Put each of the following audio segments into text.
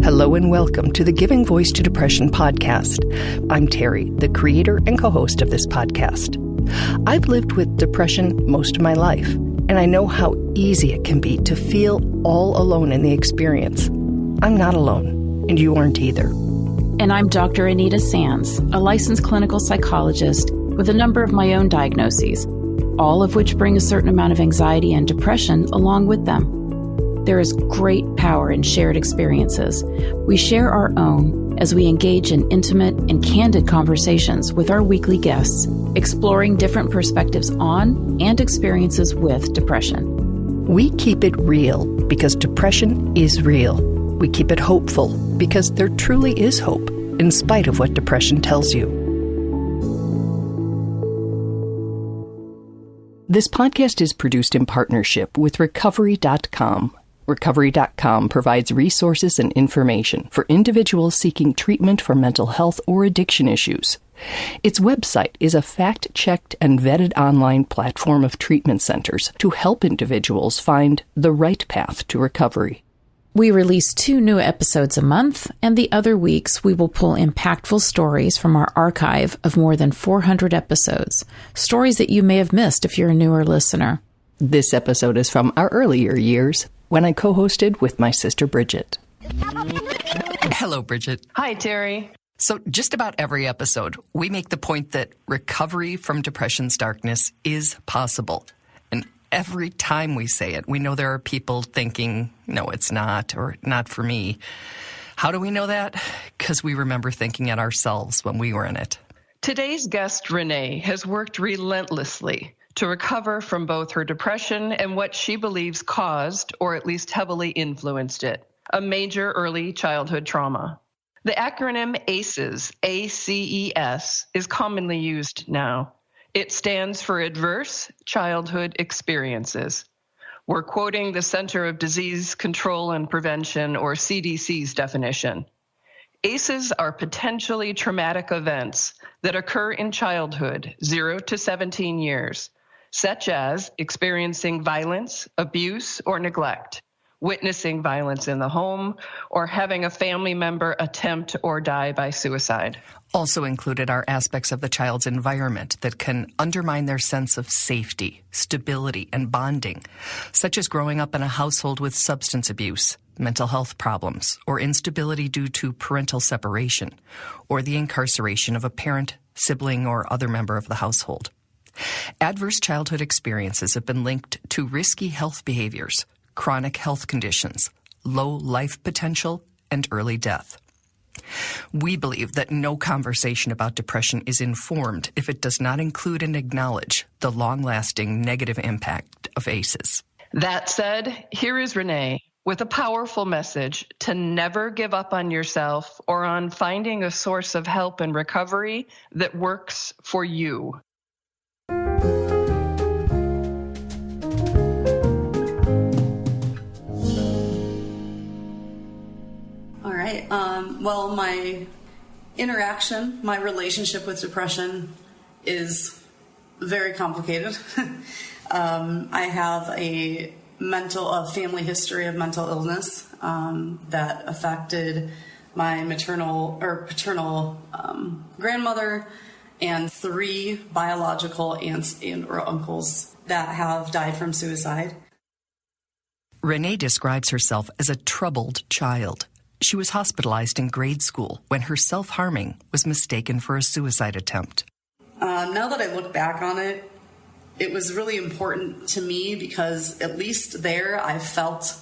Hello and welcome to the Giving Voice to Depression podcast. I'm Terry, the creator and co-host of this podcast. I've lived with depression most of my life, and I know how easy it can be to feel all alone in the experience. I'm not alone, and you aren't either. And I'm Dr. Anita Sands, a licensed clinical psychologist with a number of my own diagnoses, all of which bring a certain amount of anxiety and depression along with them. There is great power in shared experiences. We share our own as we engage in intimate and candid conversations with our weekly guests, exploring different perspectives on and experiences with depression. We keep it real because depression is real. We keep it hopeful because there truly is hope, in spite of what depression tells you. This podcast is produced in partnership with Recovery.com. Recovery.com provides resources and information for individuals seeking treatment for mental health or addiction issues. Its website is a fact-checked and vetted online platform of treatment centers to help individuals find the right path to recovery. We release 2 new episodes a month, and the other weeks we will pull impactful stories from our archive of more than 400 episodes, stories that you may have missed if you're a newer listener. This episode is from our earlier years, when I co-hosted with my sister Bridget. Hello, Bridget. Hi, Terry. So just about every episode, we make the point that recovery from depression's darkness is possible. And every time we say it, we know there are people thinking, no, it's not, or not for me. How do we know that? Because we remember thinking it ourselves when we were in it. Today's guest, Renee, has worked relentlessly to recover from both her depression and what she believes caused, or at least heavily influenced it, a major early childhood trauma. The acronym ACEs, A-C-E-S, is commonly used now. It stands for Adverse Childhood Experiences. We're quoting the Center of Disease Control and Prevention, or CDC's definition. ACEs are potentially traumatic events that occur in childhood, 0 to 17 years, such as experiencing violence, abuse, or neglect, witnessing violence in the home, or having a family member attempt or die by suicide. Also included are aspects of the child's environment that can undermine their sense of safety, stability, and bonding, such as growing up in a household with substance abuse, mental health problems, or instability due to parental separation, or the incarceration of a parent, sibling, or other member of the household. Adverse childhood experiences have been linked to risky health behaviors, chronic health conditions, low life potential, and early death. We believe that no conversation about depression is informed if it does not include and acknowledge the long-lasting negative impact of ACEs. That said, here is Renee with a powerful message to never give up on yourself or on finding a source of help and recovery that works for you. Well, my relationship with depression is very complicated. I have a family history of mental illness that affected my paternal grandmother and 3 biological aunts and or uncles that have died from suicide. Renee describes herself as a troubled child. She was hospitalized in grade school when her self-harming was mistaken for a suicide attempt. Now that I look back on it, it was really important to me because at least there I felt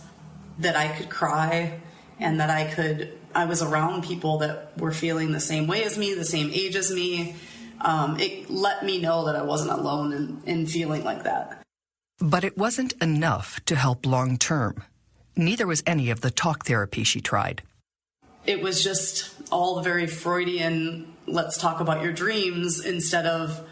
that I could cry and that I was around people that were feeling the same way as me, the same age as me. It let me know that I wasn't alone in feeling like that. But it wasn't enough to help long term. Neither was any of the talk therapy she tried. It was just all very Freudian, let's talk about your dreams, instead of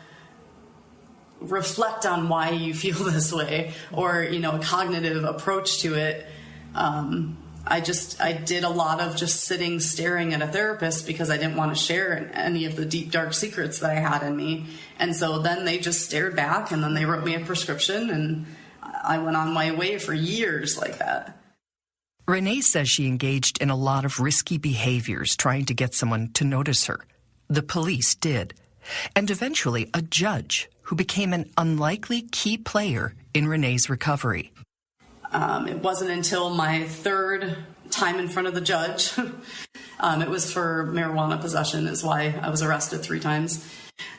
reflect on why you feel this way, or, a cognitive approach to it. I did a lot of just sitting, staring at a therapist because I didn't want to share any of the deep, dark secrets that I had in me. And so then they just stared back and then they wrote me a prescription and I went on my way for years like that. Renee says she engaged in a lot of risky behaviors trying to get someone to notice her. The police did. And eventually a judge who became an unlikely key player in Renee's recovery. It wasn't until my third time in front of the judge. It was for marijuana possession is why I was arrested 3 times.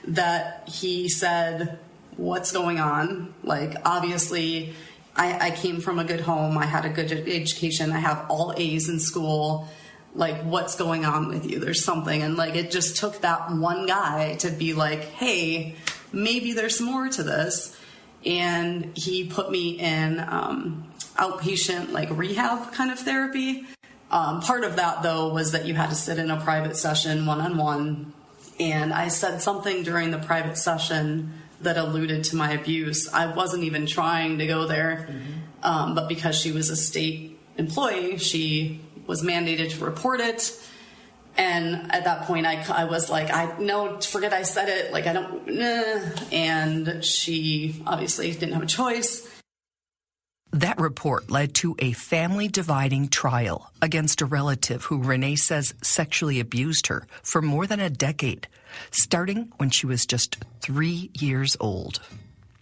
That he said, what's going on? Like, obviously, I came from a good home. I had a good education. I have all A's in school. Like, what's going on with you? There's something. And like, it just took that one guy to be like, hey, maybe there's more to this. And he put me in outpatient, like, rehab kind of therapy. Part of that, though, was that you had to sit in a private session one-on-one. And I said something during the private session that alluded to my abuse. I wasn't even trying to go there, but because she was a state employee, she was mandated to report it. And at that point, I was like, no, forget I said it. Like, I don't, and she obviously didn't have a choice. That report led to a family-dividing trial against a relative who Renee says sexually abused her for more than a decade, starting when she was just 3 years old.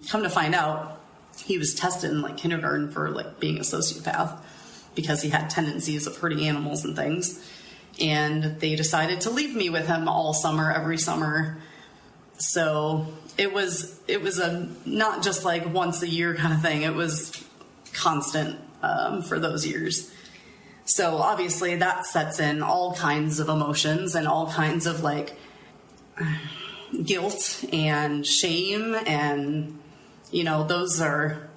Come to find out, he was tested in like kindergarten for like being a sociopath because he had tendencies of hurting animals and things. And they decided to leave me with him all summer, every summer. So it was a not just like once a year kind of thing. It was constant for those years. So obviously that sets in all kinds of emotions and all kinds of like guilt and shame, and you know, those are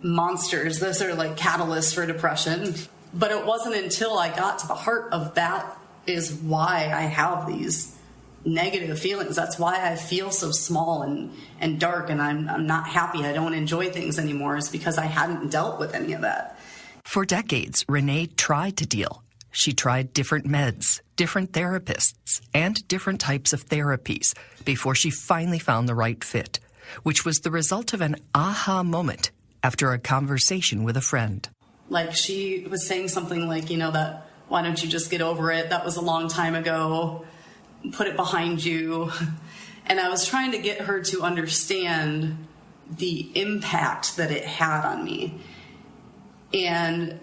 monsters. Those are like catalysts for depression. But it wasn't until I got to the heart of that is why I have these negative feelings. That's why I feel so small and dark, and I'm not happy. I don't enjoy things anymore, is because I hadn't dealt with any of that. For decades, Renee tried to deal. She tried different meds, different therapists, and different types of therapies before she finally found the right fit, which was the result of an aha moment after a conversation with a friend. Like, she was saying something like, you know, that, why don't you just get over it? That was a long time ago. Put it behind you. And I was trying to get her to understand the impact that it had on me. And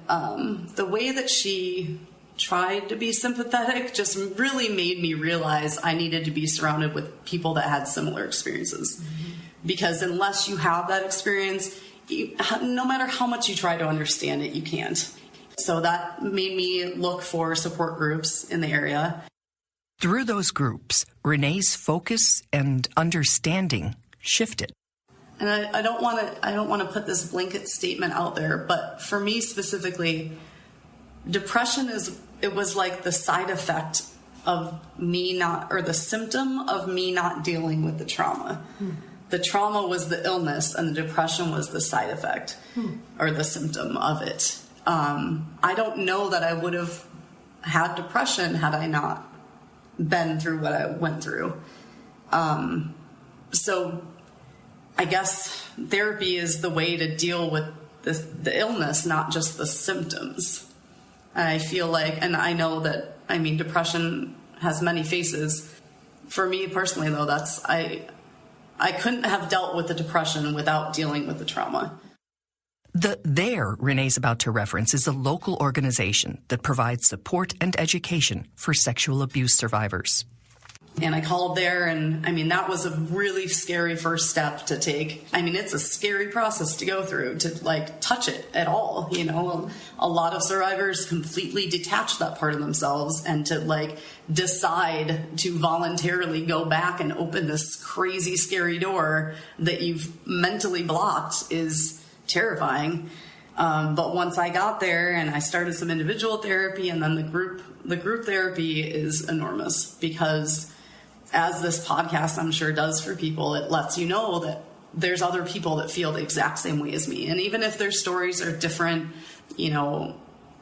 the way that she tried to be sympathetic just really made me realize I needed to be surrounded with people that had similar experiences. Mm-hmm. Because unless you have that experience, no matter how much you try to understand it, you can't. So that made me look for support groups in the area. Through those groups, Renee's focus and understanding shifted. And I don't want to put this blanket statement out there, but for me specifically, depression was like the side effect of me not, or the symptom of me not dealing with the trauma. The trauma was the illness, and the depression was the side effect or the symptom of it. I don't know that I would have had depression had I not been through what I went through. So I guess therapy is the way to deal with the illness, not just the symptoms. And I feel like, and I know that, I mean, depression has many faces. For me personally, though, I couldn't have dealt with the depression without dealing with the trauma. The There Renee's about to reference is a local organization that provides support and education for sexual abuse survivors. And I called there, and I mean, that was a really scary first step to take. I mean, it's a scary process to go through, to like touch it at all. You know, a lot of survivors completely detach that part of themselves, and to like decide to voluntarily go back and open this crazy, scary door that you've mentally blocked is terrifying. But once I got there and I started some individual therapy, and then the group therapy is enormous, because as this podcast I'm sure does for people, it lets you know that there's other people that feel the exact same way as me. And even if their stories are different, you know,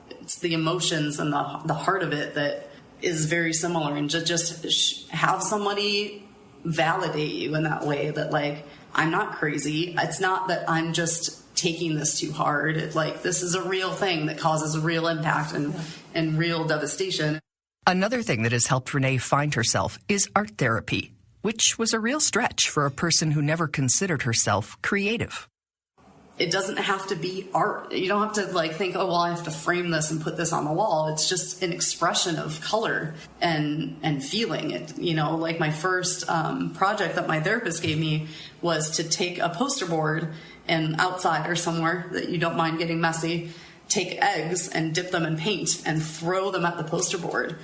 it's the emotions and the heart of it that is very similar. And to just have somebody validate you in that way, that like, I'm not crazy. It's not that I'm just taking this too hard. Like, this is a real thing that causes a real impact and real devastation. Another thing that has helped Renee find herself is art therapy, which was a real stretch for a person who never considered herself creative. It doesn't have to be art. You don't have to like think, oh, well, I have to frame this and put this on the wall. It's just an expression of color and feeling it. You know, like my first project that my therapist gave me was to take a poster board and outside or somewhere that you don't mind getting messy, take eggs and dip them in paint and throw them at the poster board.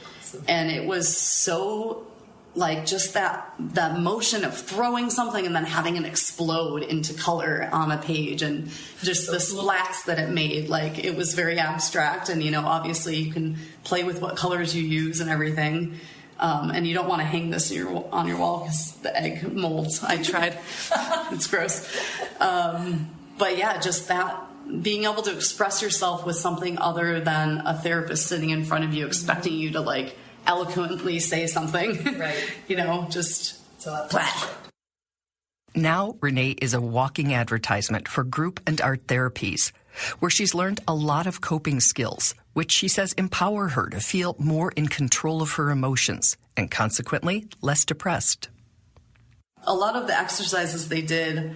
And it was so like just that motion of throwing something and then having it explode into color on a page, and just the splats that it made. Like, it was very abstract, and, you know, obviously you can play with what colors you use and everything. And you don't want to hang this on your wall because the egg molds. I tried. It's gross. But yeah, just that, being able to express yourself with something other than a therapist sitting in front of you expecting you to like eloquently say something. Right. You know, just flat. Now, Renee is a walking advertisement for group and art therapies, where she's learned a lot of coping skills, which she says empower her to feel more in control of her emotions and consequently less depressed. A lot of the exercises they did,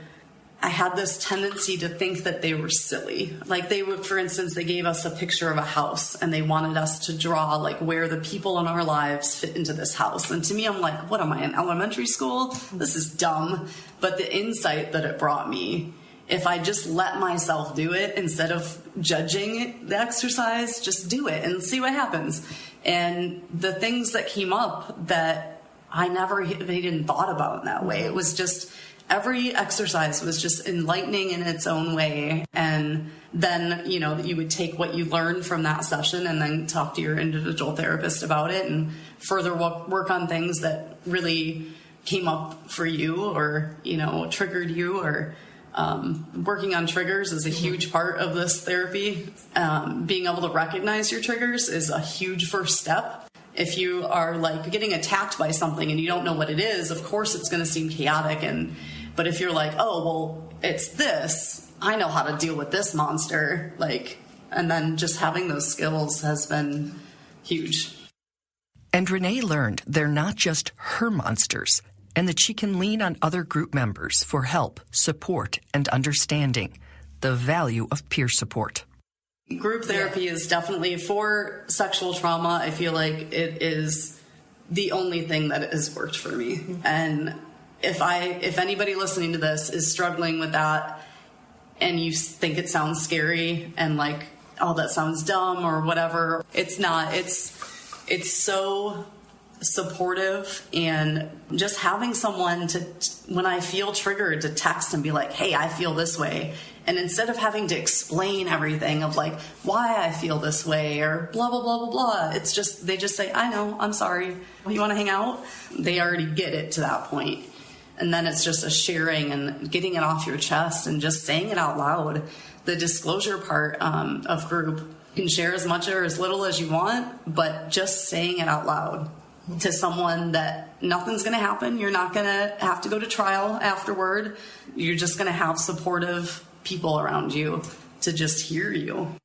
I had this tendency to think that they were silly. Like, they would, for instance, they gave us a picture of a house and they wanted us to draw like where the people in our lives fit into this house. And to me, I'm like, what am I, in elementary school? This is dumb. But the insight that it brought me, if I just let myself do it instead of judging the exercise, just do it and see what happens. And the things that came up that I never even thought about in that way, it was just, every exercise was just enlightening in its own way. And then, you know, you would take what you learned from that session and then talk to your individual therapist about it and further work on things that really came up for you or, you know, triggered you. Or working on triggers is a huge part of this therapy. Being able to recognize your triggers is a huge first step. If you are like getting attacked by something and you don't know what it is, of course it's going to seem chaotic. But if you're like, oh, well, it's this, I know how to deal with this monster. Like, and then just having those skills has been huge. And Renee learned they're not just her monsters, and that she can lean on other group members for help, support, and understanding. The value of peer support. Group therapy is definitely, for sexual trauma, I feel like it is the only thing that has worked for me. Mm-hmm. And if anybody listening to this is struggling with that and you think it sounds scary and like, oh, that sounds dumb or whatever, it's not. It's so supportive, and just having someone to, when I feel triggered, to text and be like, hey, I feel this way. And instead of having to explain everything of like why I feel this way or blah, blah, blah, blah, blah, it's just, they just say, I know, I'm sorry. You want to hang out? They already get it to that point. And then it's just a sharing and getting it off your chest and just saying it out loud. The disclosure part of group, you can share as much or as little as you want, but just saying it out loud to someone that nothing's going to happen. You're not going to have to go to trial afterward. You're just going to have supportive people around you to just hear you.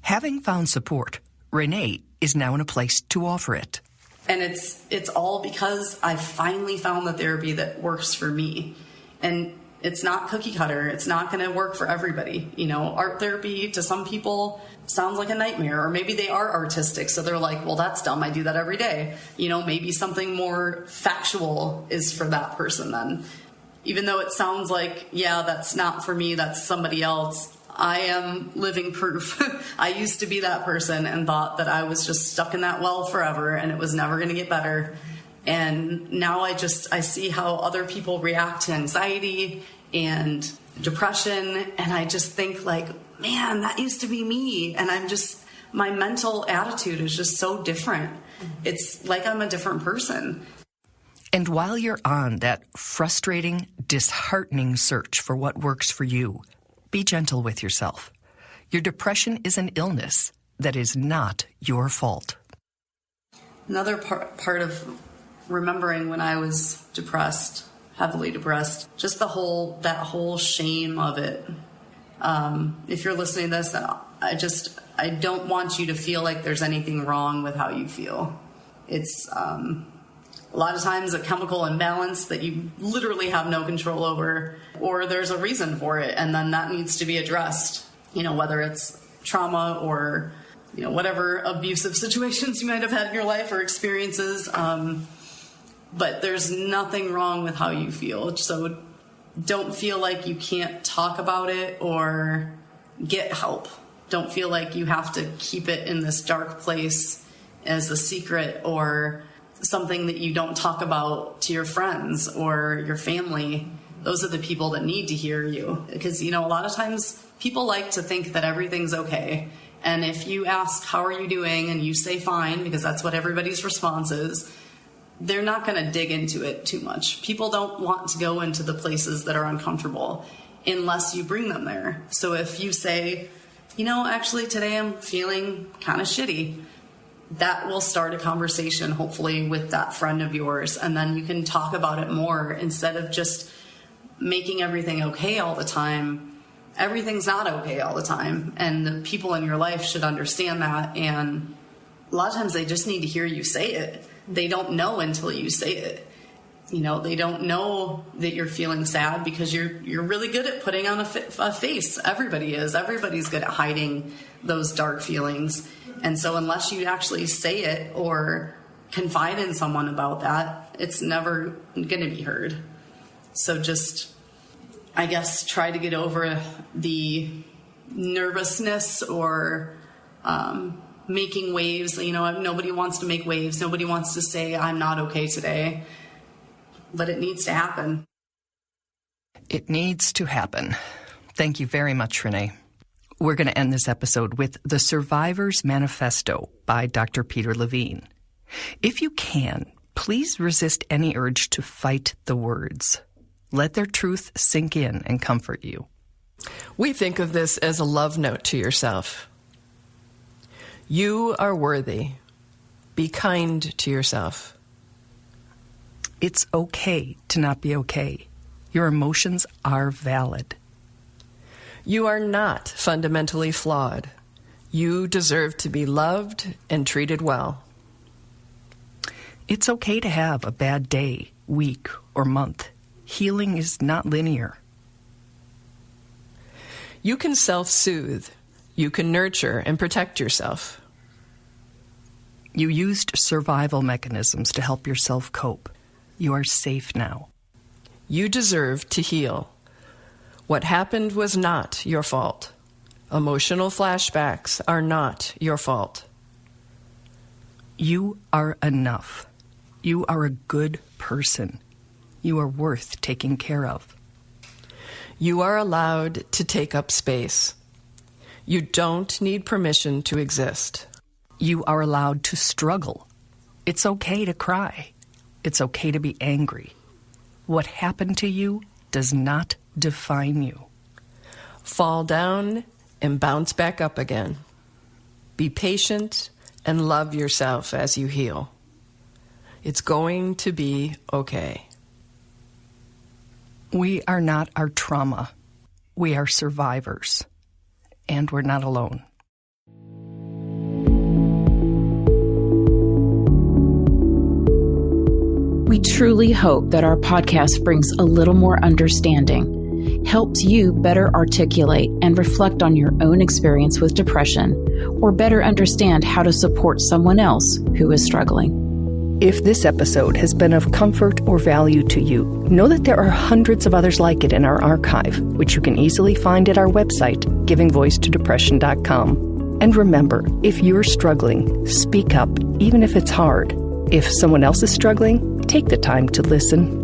Having found support, Renee is now in a place to offer it. And it's all because I finally found the therapy that works for me. And it's not cookie cutter. It's not going to work for everybody. You know, art therapy to some people sounds like a nightmare, or maybe they are artistic, so they're like, well, that's dumb. I do that every day. You know, maybe something more factual is for that person then. Even though it sounds like, yeah, that's not for me, that's somebody else, I am living proof. I used to be that person and thought that I was just stuck in that well forever and it was never going to get better. And now I see how other people react to anxiety and depression, and I just think like, man, that used to be me. And my mental attitude is just so different. It's like I'm a different person. And while you're on that frustrating, disheartening search for what works for you, be gentle with yourself. Your depression is an illness that is not your fault. Another part of remembering when I was depressed, heavily depressed, just that whole shame of it. If you're listening to this, I don't want you to feel like there's anything wrong with how you feel. It's a lot of times a chemical imbalance that you literally have no control over, or there's a reason for it, and then that needs to be addressed, whether it's trauma or whatever abusive situations you might have had in your life or experiences. But there's nothing wrong with how you feel. So don't feel like you can't talk about it or get help. Don't feel like you have to keep it in this dark place as a secret or something that you don't talk about to your friends or your family. Those are the people that need to hear you. Because, a lot of times people like to think that everything's okay. And if you ask, how are you doing? And you say fine, because that's what everybody's response is, they're not going to dig into it too much. People don't want to go into the places that are uncomfortable unless you bring them there. So if you say, actually today I'm feeling kind of shitty, that will start a conversation, hopefully, with that friend of yours. And then you can talk about it more instead of just making everything okay all the time. Everything's not okay all the time. And the people in your life should understand that. And a lot of times they just need to hear you say it. They don't know until you say it. They don't know that you're feeling sad because you're really good at putting on a face. Everybody is. Everybody's good at hiding those dark feelings. And so unless you actually say it or confide in someone about that, it's never going to be heard. So just, I guess, try to get over the nervousness or making waves. Nobody wants to make waves. Nobody wants to say, I'm not okay today. But it needs to happen. It needs to happen. Thank you very much, Renee. We're going to end this episode with The Survivor's Manifesto by Dr. Peter Levine. If you can, please resist any urge to fight the words. Let their truth sink in and comfort you. We think of this as a love note to yourself. You are worthy. Be kind to yourself. It's okay to not be okay. Your emotions are valid. You are not fundamentally flawed. You deserve to be loved and treated well. It's okay to have a bad day, week, or month. Healing is not linear. You can self-soothe. You can nurture and protect yourself. You used survival mechanisms to help yourself cope. You are safe now. You deserve to heal. What happened was not your fault. Emotional flashbacks are not your fault. You are enough. You are a good person. You are worth taking care of. You are allowed to take up space. You don't need permission to exist. You are allowed to struggle. It's okay to cry. It's okay to be angry. What happened to you does not define you. Fall down and bounce back up again. Be patient and love yourself as you heal. It's going to be okay. We are not our trauma. We are survivors. And we're not alone. We truly hope that our podcast brings a little more understanding, helps you better articulate and reflect on your own experience with depression, or better understand how to support someone else who is struggling. If this episode has been of comfort or value to you, know that there are hundreds of others like it in our archive, which you can easily find at our website, givingvoicetodepression.com. And remember, if you're struggling, speak up, even if it's hard. If someone else is struggling, take the time to listen.